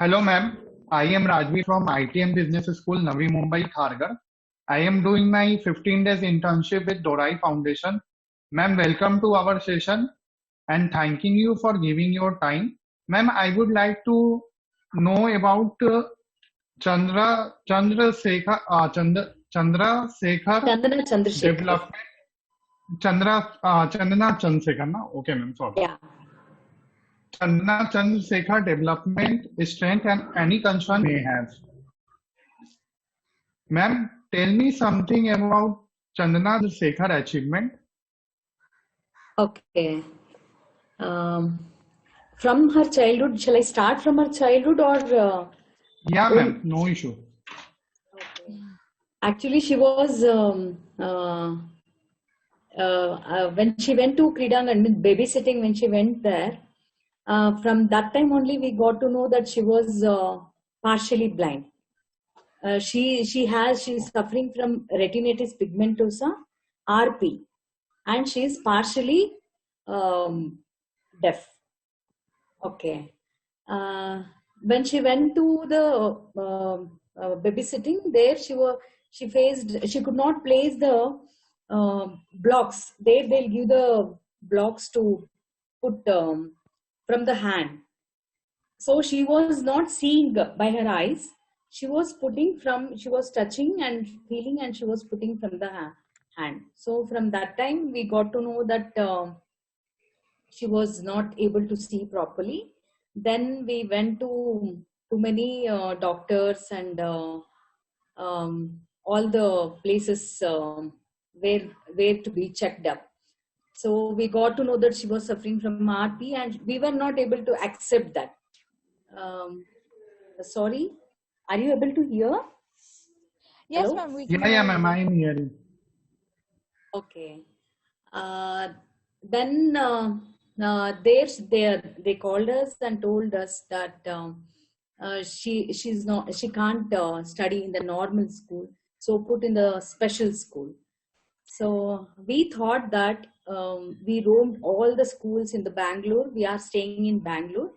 Hello, ma'am. I am Rajvi from ITM Business School, Navi Mumbai, Kharghar. I am doing my 15 days internship with Dorai Foundation. Ma'am, welcome to our session and thanking you for giving your time. Ma'am, I would like to know about Chandrasekhar Chandana Chandrasekhar. development. Chandana Chandrasekhar, na? Okay, ma'am, sorry. Yeah. Chandana Chandrasekhar development, strength and any concern may have. Ma'am, tell me something about Chandana Chandrasekhar achievement. Okay. From her childhood, shall I start from her childhood or? Yeah, ma'am, no issue. Okay. Actually, she was when she went to Kridangan, babysitting. When she went there, from that time only we got to know that she was partially blind. She's suffering from retinitis pigmentosa, RP, and she is partially deaf. Okay. When she went to the babysitting, there she could not place the blocks. They'll give the blocks to put from the hand. So she was not seeing by her eyes. She was touching and feeling, and she was putting from the hand. So from that time, we got to know that she was not able to see properly. Then we went to many doctors and all the places where to be checked up. So we got to know that she was suffering from RP, and we were not able to accept that. Sorry, are you able to hear? Yes, ma'am. Yeah, ma'am, I am hearing. Okay. Then they called us and told us that she can't study in the normal school, so put in the special school. So we thought that we roamed all the schools in the Bangalore. We are staying in Bangalore.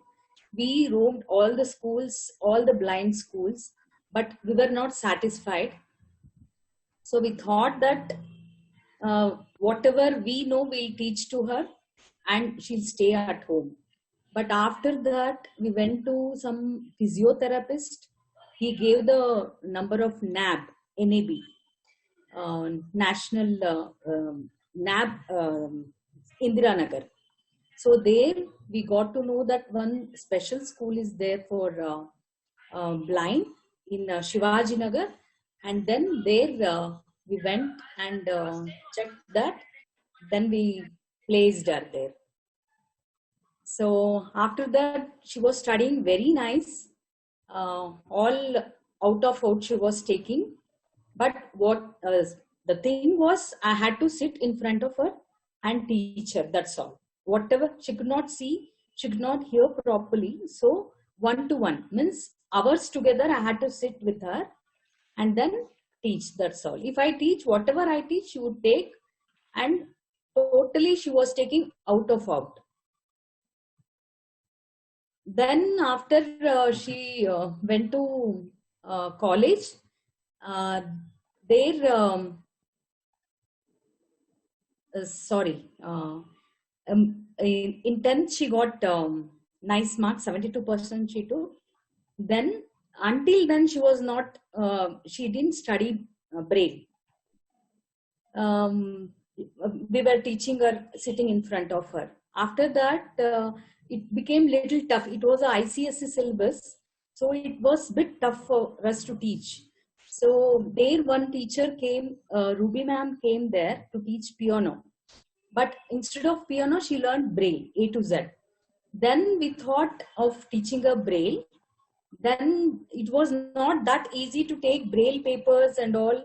We roamed all the schools, all the blind schools, but we were not satisfied. So we thought that whatever we know, we'll teach to her and she'll stay at home. But after that, we went to some physiotherapist. He gave the number of NAB, National NAB, Indiranagar. So there we got to know that one special school is there for blind in Shivaji Nagar, and then there we went and checked that. Then we placed her there. So after that, she was studying very nice. All out of out she was taking. But what the thing was, I had to sit in front of her and teach her. That's all. Whatever she could not see, she could not hear properly. So 1-to-1 means hours together. I had to sit with her and then teach. That's all. If I teach, whatever I teach, she would take, and totally she was taking out of out. Then after she went to college, there in 10th she got nice marks, 72% she took. Then until then she was not, she didn't study Braille. We were teaching her sitting in front of her. After that, it became little tough. It was a ICSE syllabus, so it was a bit tough for us to teach. So there one teacher came, Ruby ma'am came there to teach piano. But instead of piano, she learned Braille, A to Z. Then we thought of teaching her Braille. Then it was not that easy to take Braille papers and all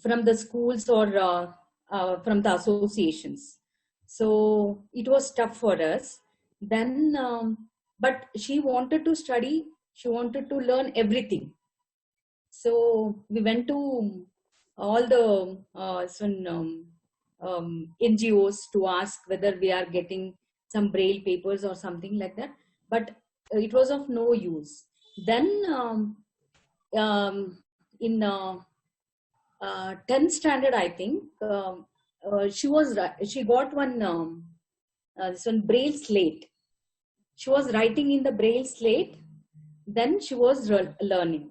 from the schools or from the associations. So it was tough for us. Then, but she wanted to study. She wanted to learn everything. So we went to all the NGOs to ask whether we are getting some Braille papers or something like that. But it was of no use. Then in 10th standard, I think, she got this one braille slate. She was writing in the braille slate. Then she was learning.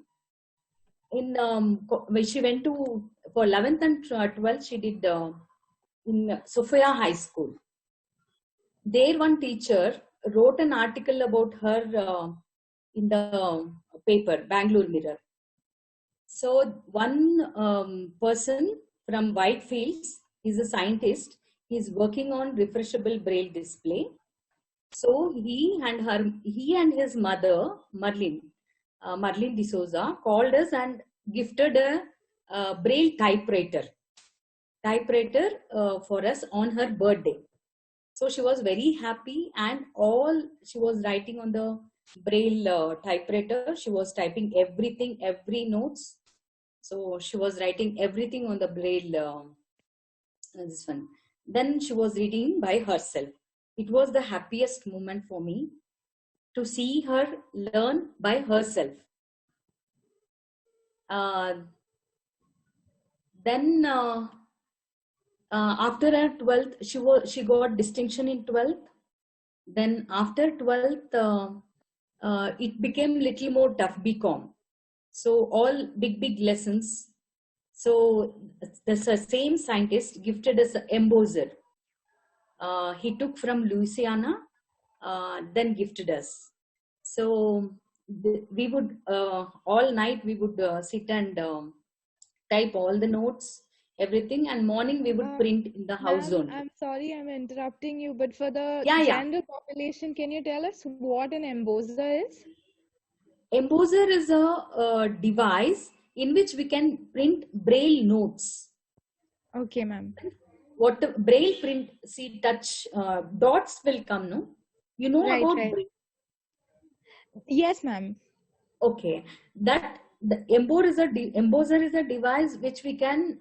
When she went to for 11th and 12th, she did in Sophia High School. There, one teacher wrote an article about her in the paper, Bangalore Mirror. So one person from Whitefields, he's a scientist. He's working on refreshable braille display. So he and his mother, Marlene D'Souza, called us and gifted a braille typewriter for us on her birthday. So she was very happy, and all she was writing on the braille typewriter. She was typing everything, every notes. So she was writing everything on the braille. This one. Then she was reading by herself. It was the happiest moment for me to see her learn by herself. Then after her 12th, she got distinction in 12th. Then after 12th, it became little more tough, BCom. So all big lessons. So the same scientist gifted us an embosser. He took from Louisiana, then gifted us. So we would all night we would sit and type all the notes, everything, and morning we would print in the house only. I'm sorry, I'm interrupting you, but for the general population, can you tell us what an embosser is? Embosser is a device in which we can print braille notes. Okay, ma'am. What braille print? See, touch dots will come, no? You know about braille? Yes, ma'am. Okay, that the embosser is a device which we can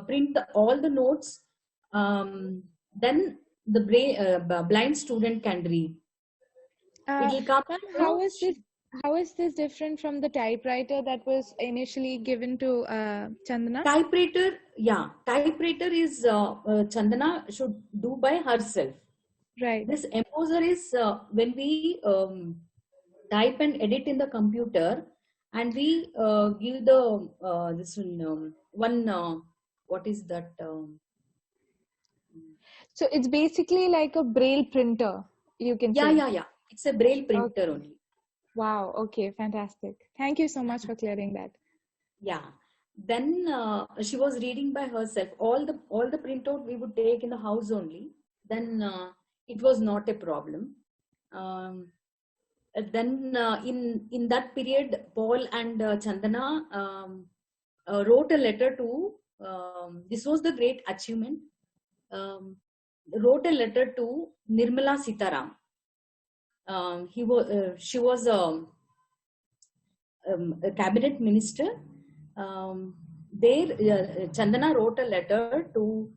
print all the notes. Then the blind student can read. It will come. How is this different from the typewriter that was initially given to Chandana? Typewriter is Chandana should do by herself. Right. This embosser is when we type and edit in the computer, and we give the this one what is that? So it's basically like a braille printer, you can say. Yeah. It's a braille printer only. Wow. Okay. Fantastic. Thank you so much for clearing that. Yeah. Then she was reading by herself. All the printout we would take in the house only. Then it was not a problem. Then in that period, Paul and Chandana wrote a letter to. This was the great achievement. Wrote a letter to Nirmala Sitaram. She was a cabinet minister. Chandana wrote a letter to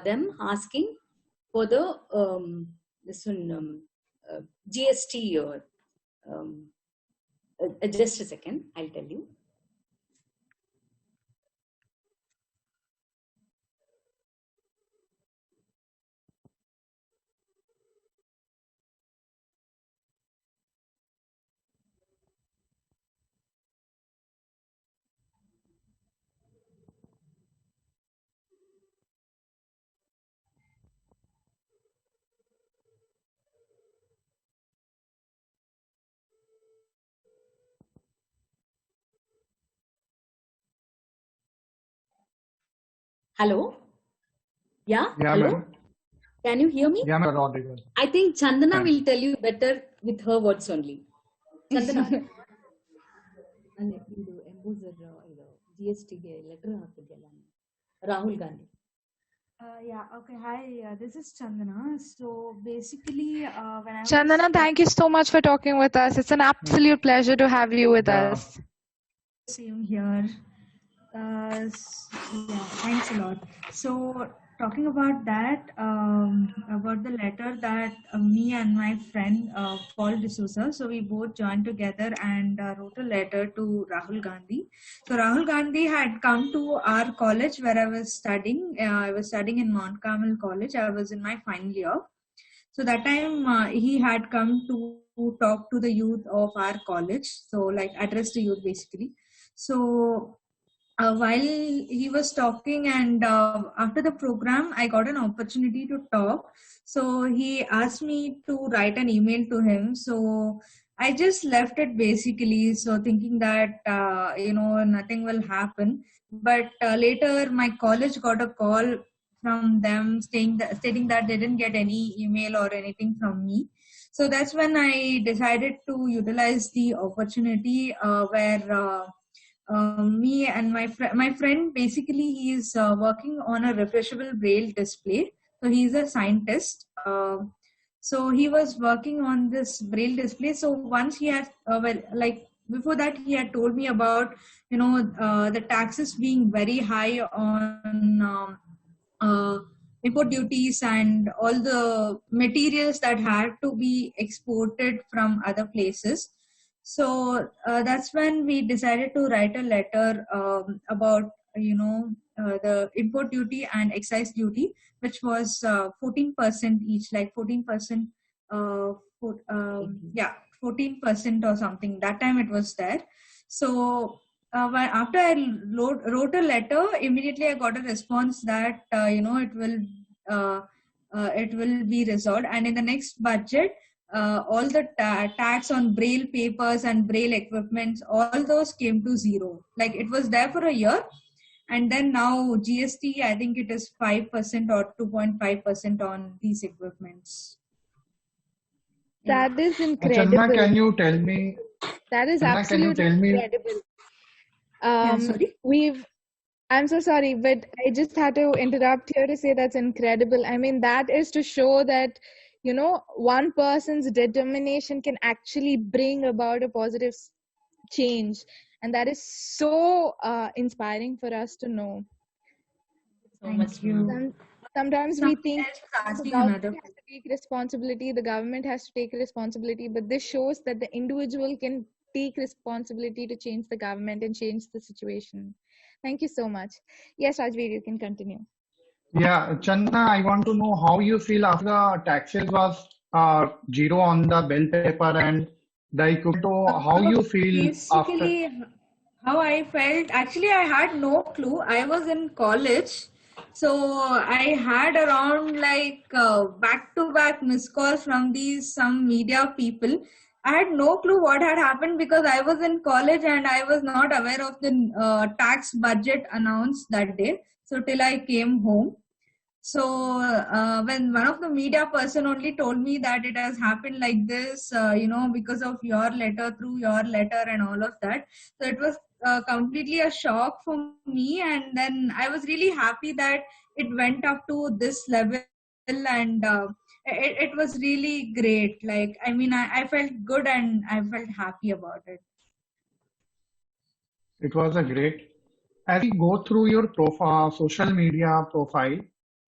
them asking for the GST. Just a second, I'll tell you. Hello? Yeah, hello? Ma'am. Can you hear me? Yeah, ma'am. Audible. I think Chandana will tell you better with her words only. Chandana. GST letter Rahul Gandhi. Okay. Hi, this is Chandana. So basically, when Chandana, thank you so much for talking with us. It's an absolute pleasure to have you with us. Same here. Thanks a lot. So talking about that, about the letter that me and my friend Paul D'Souza, so we both joined together and wrote a letter to Rahul Gandhi. So Rahul Gandhi had come to our college where I was studying. I was studying in Mount Carmel College. I was in my final year. So that time he had come to talk to the youth of our college. So like address the youth basically. So while he was talking and after the program I got an opportunity to talk, so he asked me to write an email to him. So I just left it basically, so thinking that nothing will happen. But later my college got a call from them stating that they didn't get any email or anything from me. So that's when I decided to utilize the opportunity where me and my friend basically he is working on a refreshable braille display. So he's a scientist. So he was working on this braille display. So once he had like before that he had told me about the taxes being very high on import duties and all the materials that had to be exported from other places. So that's when we decided to write a letter about the import duty and excise duty, which was 14% each, like 14%, yeah, 14% or something. That time it was there. So after I wrote a letter, immediately I got a response that it will be resolved, and in the next budget, all the tax on braille papers and braille equipments, all those came to zero. Like it was there for a year, and then now GST, I think it is 5% or 2.5% on these equipments. Yeah. That is Channa, incredible. can you tell me? That is Channa, can you absolutely tell me? incredible. Yeah, sorry. I'm so sorry, but I just had to interrupt here to say that's incredible. I mean, that is to show that, one person's determination can actually bring about a positive change. And that is so inspiring for us to know. Thank you. Sometimes we think the government Another. has to take responsibility, the government has to take responsibility, but this shows that the individual can take responsibility to change the government and change the situation. Thank you so much. Yes, Rajveer, you can continue. Yeah, Channa, I want to know how you feel after the taxes was zero on the bill paper and the equipment. So how you feel after? Basically, how I felt, actually, I had no clue. I was in college. So I had around like back to back missed calls from these some media people. I had no clue what had happened because I was in college and I was not aware of the tax budget announced that day. So till I came home. So when one of the media person only told me that it has happened like this, because of your letter, through your letter and all of that. So it was completely a shock for me. And then I was really happy that it went up to this level, and it was really great. Like, I mean, I felt good and I felt happy about it. It was a great. As we go through your profile, social media profile,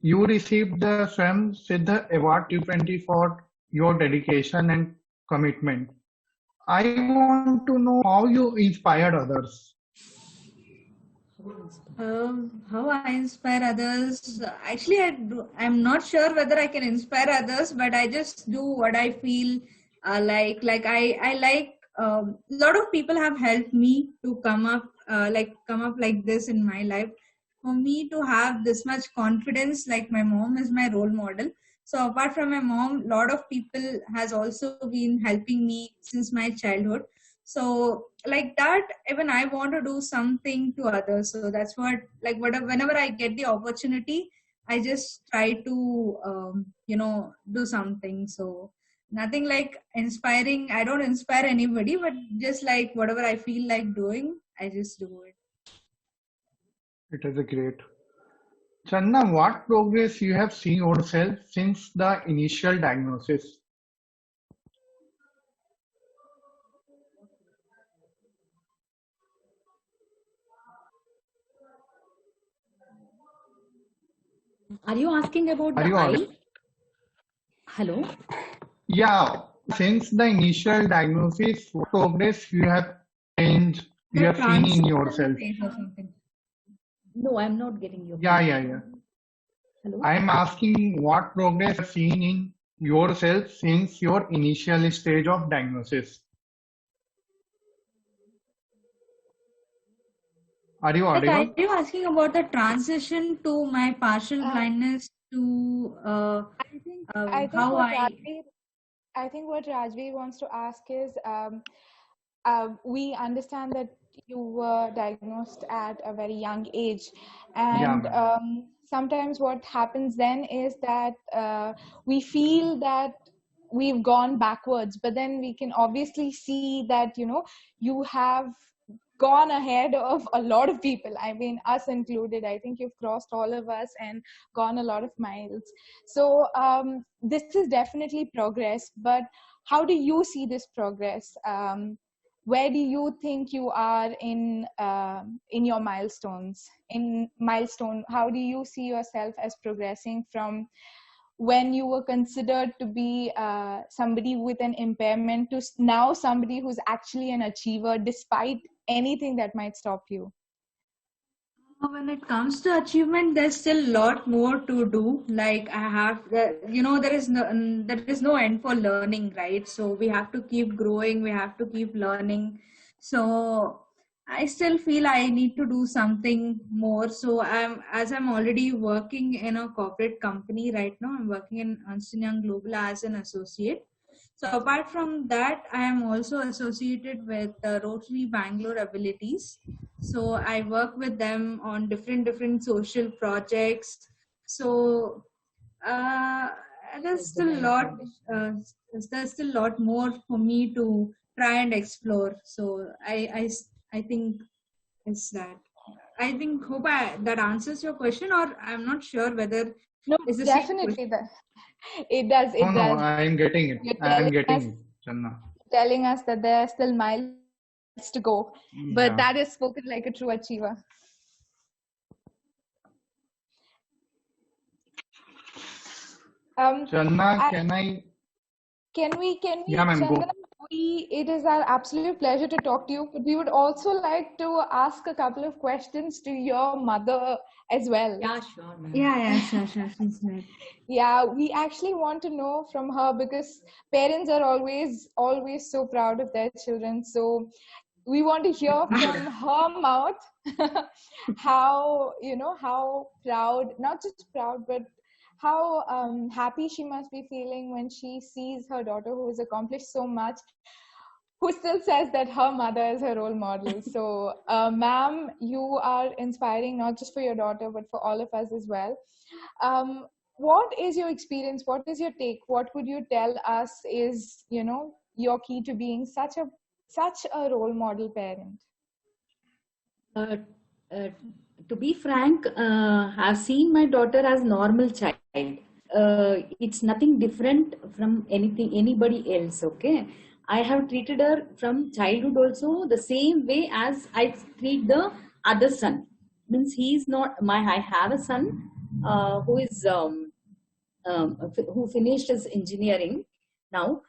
you received the Swam Siddha Award 2020 for your dedication and commitment. I want to know how you inspired others. How I inspire others? Actually, I'm not sure whether I can inspire others, but I just do what I feel like. Like I like a lot of people have helped me to come up like this in my life. For me to have this much confidence, like my mom is my role model. So apart from my mom, a lot of people has also been helping me since my childhood. So like that, even I want to do something to others. So that's what, like, whenever I get the opportunity, I just try to do something. So nothing like inspiring. I don't inspire anybody, but just like whatever I feel like doing, I just do it. It is a great. Channa, what progress you have seen yourself since the initial diagnosis? Are you asking about Are the you eye? audible? Hello? Yeah, since the initial diagnosis, what progress you have changed, you The have seen in transition yourself? phase or something. No, I'm not getting your Yeah, question. yeah, yeah. Hello? I am asking what progress you have seen in yourself since your initial stage of diagnosis. Are you Like, are audible? you asking about the transition to my partial Uh, blindness to I think how what I Rajvi, I think what Rajvi wants to ask is, we understand that you were diagnosed at a very young age, Yeah, and ma'am. sometimes what happens then is that we feel that we've gone backwards, but then we can obviously see that, you know, you have gone ahead of a lot of people. I mean, us included. I think you've crossed all of us and gone a lot of miles. So this is definitely progress, but how do you see this progress? Where do you think you are in your milestones? In milestone, how do you see yourself as progressing from when you were considered to be somebody with an impairment to now somebody who's actually an achiever despite anything that might stop you? when it comes to achievement, there's still a lot more to do. Like I have, there is no end for learning, right? So we have to keep growing. We have to keep learning. So I still feel I need to do something more. So I'm already working in a corporate company right now. I'm working in Ernst & Young Global as an associate. So apart from that, I am also associated with Rotary Bangalore Abilities. So I work with them on different social projects. So uh, there's still a lot. Uh, there's still a lot more for me to try and explore. So I think it's that. I think that answers your question, or I'm not sure whether No, it's the same definitely question. that it does. No, It no, does. I am getting it. You're I am telling getting us it, Channa. that there are still miles to go, but Yeah. that is spoken like a true achiever. Channa, I, can I? can Yeah, we, ma'am, Chandana, go. it is our absolute pleasure to talk to you, but we would also like to ask a couple of questions to your mother as well. Yeah, sure, ma'am. Yeah, sure. She's right. Yeah, we actually want to know from her because parents are always so proud of their children. So we want to hear from her mouth how, you know, how proud, not just proud, but how happy she must be feeling when she sees her daughter who has accomplished so much, who still says that her mother is her role model. So ma'am, you are inspiring not just for your daughter but for all of us as well. What is your experience? What is your take? What would you tell us is, you know, your key to being such a role model parent? Uh, uh, to be frank, I've seen my daughter as normal child. It's nothing different from anything anybody else. Okay, I have treated her from childhood also the same way as I treat the other son. Means he's not my. I have a son who is who finished his engineering now.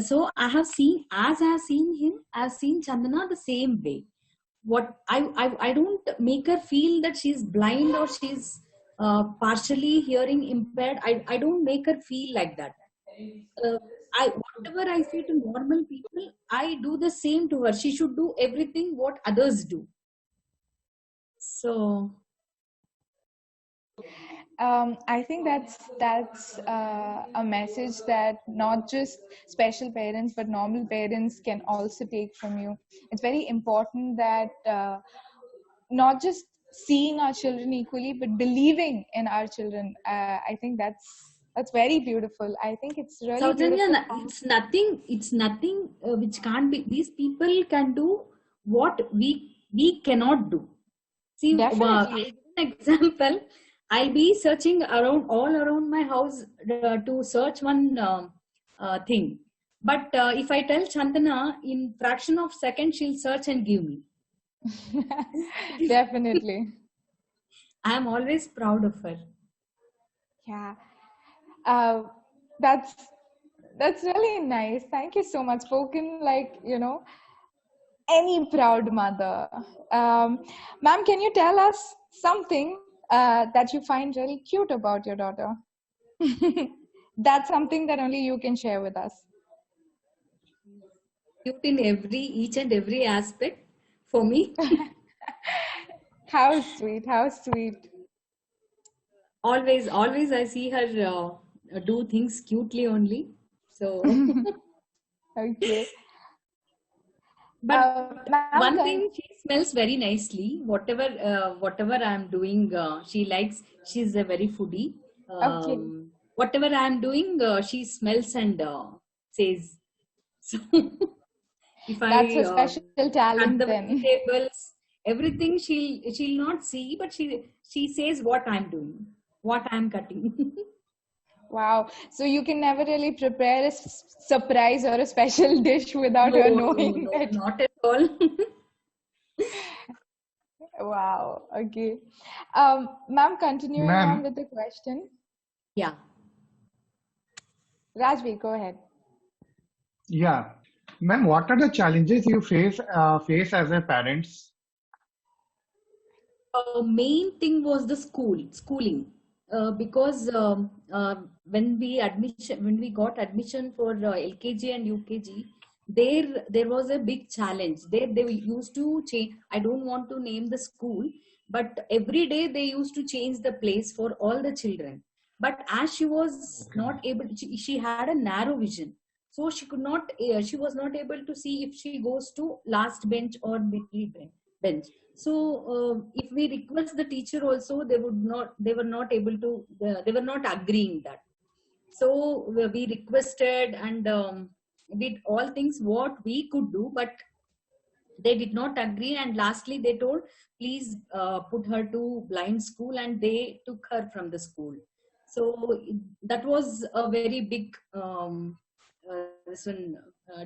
So I have seen, as I have seen him, I've seen Chandana the same way. What I don't make her feel that she's blind or she's partially hearing impaired. I don't make her feel like that. Uh, whatever I say to normal people, I do the same to her. She should do everything what others do. So I think that's a message that not just special parents but normal parents can also take from you. It's very important that not just seeing our children equally but believing in our children. I think that's very beautiful. I think it's really beautiful. Saujanya, it's nothing which can't be. These people can do what we cannot do. See, Definitely. I'll give an example. I'll be searching around all around my house to search one thing. But if I tell Chandana, in fraction of second, she'll search and give me. Definitely. I am always proud of her. Yeah. Uh, that's that's really nice. Thank you so much. Spoken like, any proud mother. Ma'am, can you tell us something that you find really cute about your daughter? That's something that only you can share with us. Cute in each and every aspect for me. How sweet, how sweet. Always I see her do things cutely only. So, Okay. but Ma'am, one thing, she smells very nicely. Whatever I'm doing, she likes. She's a very foodie. okay. Whatever I'm doing, she smells and says. So, if That's I a special cut talent the then. vegetables, everything she'll not see, but she says what I'm doing, what I'm cutting. Wow. So you can never really prepare a surprise or a special dish without No, her no, knowing no, it. not at all. Wow. Okay. Ma'am, continuing on Ma'am, with the question. Yeah. Rajvi, go ahead. yeah. Ma'am, what are the challenges you face as a parents? Main thing was the schooling, because when we got admission for LKG and UKG, there was a big challenge. They used to change. I don't want to name the school, but every day they used to change the place for all the children. But as she was Okay. not able, she had a narrow vision, so she could not. She was not able to see if she goes to last bench or middle bench. So if we request the teacher also, they were not able to, they were not agreeing that. So we requested and did all things what we could do, but they did not agree, and lastly they told, please put her to blind school, and they took her from the school. So that was a very big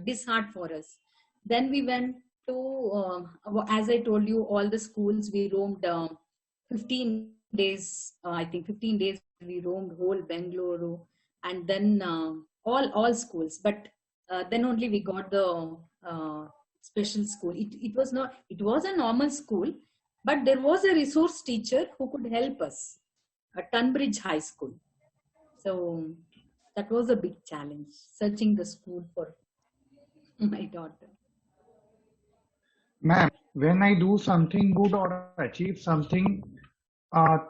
disheart for us. Then we went to, as I told you, all the schools we roamed, 15 days, I think 15 days we roamed whole Bangalore, and then all schools. But then only we got the special school. It was not, it was a normal school, but there was a resource teacher who could help us at Tunbridge High School. So that was a big challenge, searching the school for my daughter. Ma'am, when I do something good or achieve something,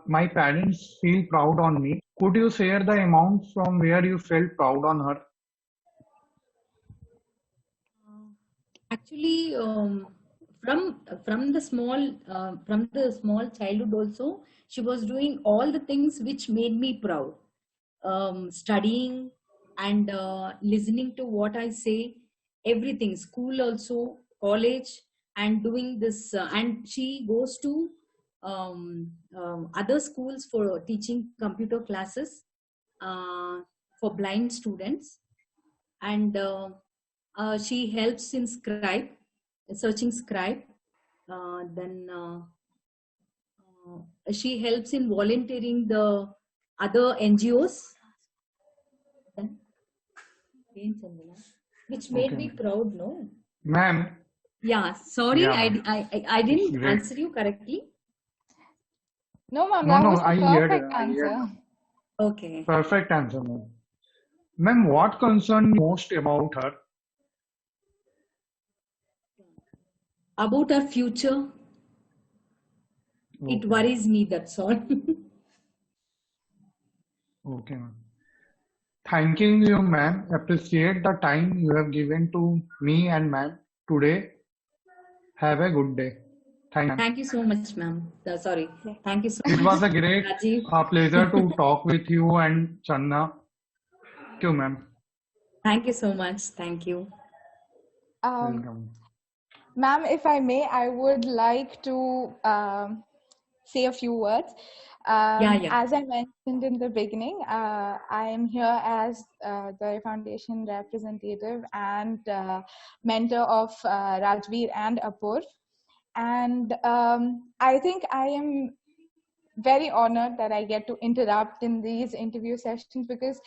my parents feel proud on me. Could you share the amount from where you felt proud on her? Actually, from the small childhood also, she was doing all the things which made me proud. Studying and listening to what I say, everything. School also, college, and doing this. And she goes to other schools for teaching computer classes uh, for blind students, and she helps in Scribe, searching Scribe. Then she helps in volunteering the other NGOs. Then, which made Okay, me ma'am. proud. No, Ma'am, yeah. Sorry, yeah, ma'am. I It's didn't great. answer you correctly. No, ma'am, No, that no, was the perfect I heard answer. Okay. perfect answer, ma'am. Ma'am, what concerned you most about her? About our future, it Okay, worries me. That's all. okay, ma'am. Thanking you, ma'am. Appreciate the time you have given to me and ma'am today. Have a good day. Thank you, ma'am. Thank you so much, ma'am. Sorry. Yeah. Thank you so It much, was a great Rajiv. pleasure to talk with you and Channa. Thank you, ma'am. Thank you so much. Thank you. Welcome. Ma'am, if I may, I would like to say a few words. Yeah. As I mentioned in the beginning, I am here as the foundation representative and mentor of Rajveer and Apur. And I think I am very honored that I get to interrupt in these interview sessions, because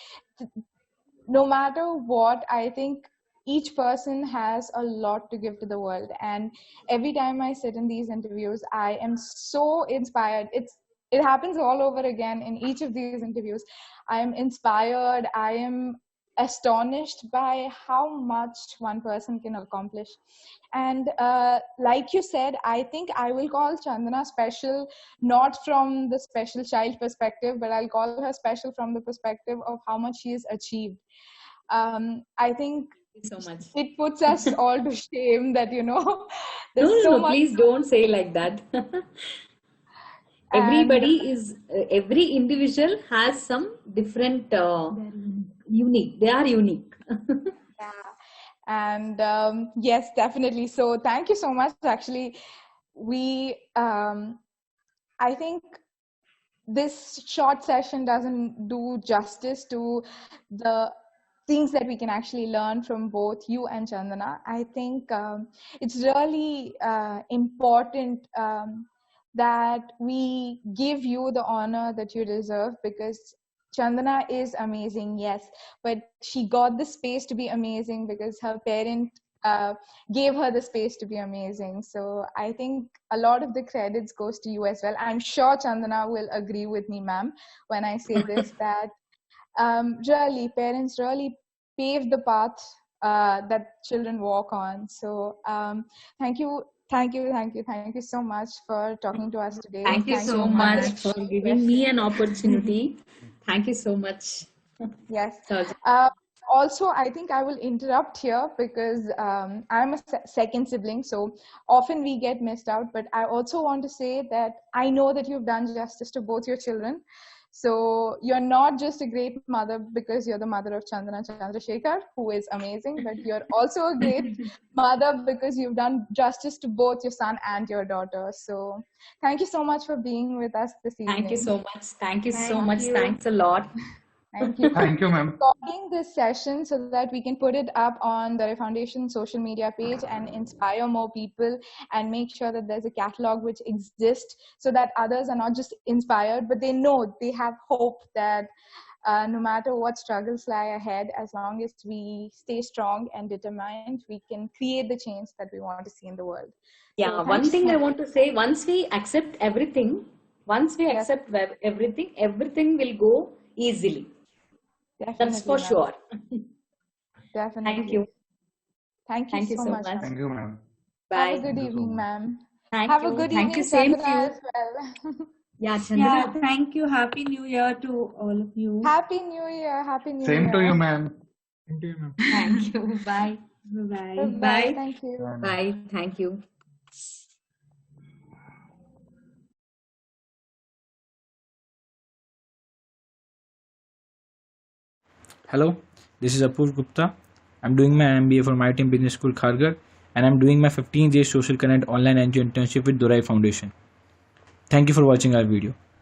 no matter what, I think each person has a lot to give to the world. And every time I sit in these interviews, I am so inspired. It happens all over again in each of these interviews. I am inspired. I am astonished by how much one person can accomplish. And like you said, I think I will call Chandana special, not from the special child perspective, but I'll call her special from the perspective of how much she has achieved. I think Thank you so much. it puts us all to shame that, No, there's so much. please don't say like that. Everybody is, every individual has some different, unique. They are unique. Yeah. And yes, definitely. So thank you so much. Actually, I think this short session doesn't do justice to the things that we can actually learn from both you and Chandana. I think it's really important that we give you the honor that you deserve, because Chandana is amazing, yes, but she got the space to be amazing because her parent gave her the space to be amazing. So I think a lot of the credits goes to you as well. I'm sure Chandana will agree with me, ma'am, when I say this, that really parents really pave the path that children walk on. So thank you so much for talking to us today. Thank you so much for giving me an opportunity. Thank you so much. Yes. Also, I think I will interrupt here because I'm a second sibling, so often we get missed out. But I also want to say that I know that you've done justice to both your children. So you're not just a great mother because you're the mother of Chandana Chandrasekhar, who is amazing, but you're also a great mother because you've done justice to both your son and your daughter. So thank you so much for being with us this evening. Thank you so much. Thank you so much. Thanks a lot. Thank you. Thank you, ma'am. Recording this session so that we can put it up on the Dorai Foundation social media page and inspire more people and make sure that there's a catalog which exists so that others are not just inspired, but they know, they have hope that no matter what struggles lie ahead, as long as we stay strong and determined, we can create the change that we want to see in the world. Yeah, one thing I want to say, once we accept everything, everything will go easily. Definitely, that's for sure. Definitely. Thank you. Thank you so much. Thank you, ma'am. Bye. Have a good evening, ma'am. Have a good Thank evening, you. Same to you. as well. Yeah, Chandana. Yeah, thank you. Happy New Year to all of you. Happy New Year. Happy New Year. Same to you, ma'am. Same to you, ma'am. Thank you. Bye. Bye-bye. Bye. Thank you. Bye. Thank you. Hello, this is Apurv Gupta. I'm doing my MBA from ITM Business School Kharghar, and I'm doing my 15 days social connect online NGO internship with Dorai Foundation. Thank you for watching our video.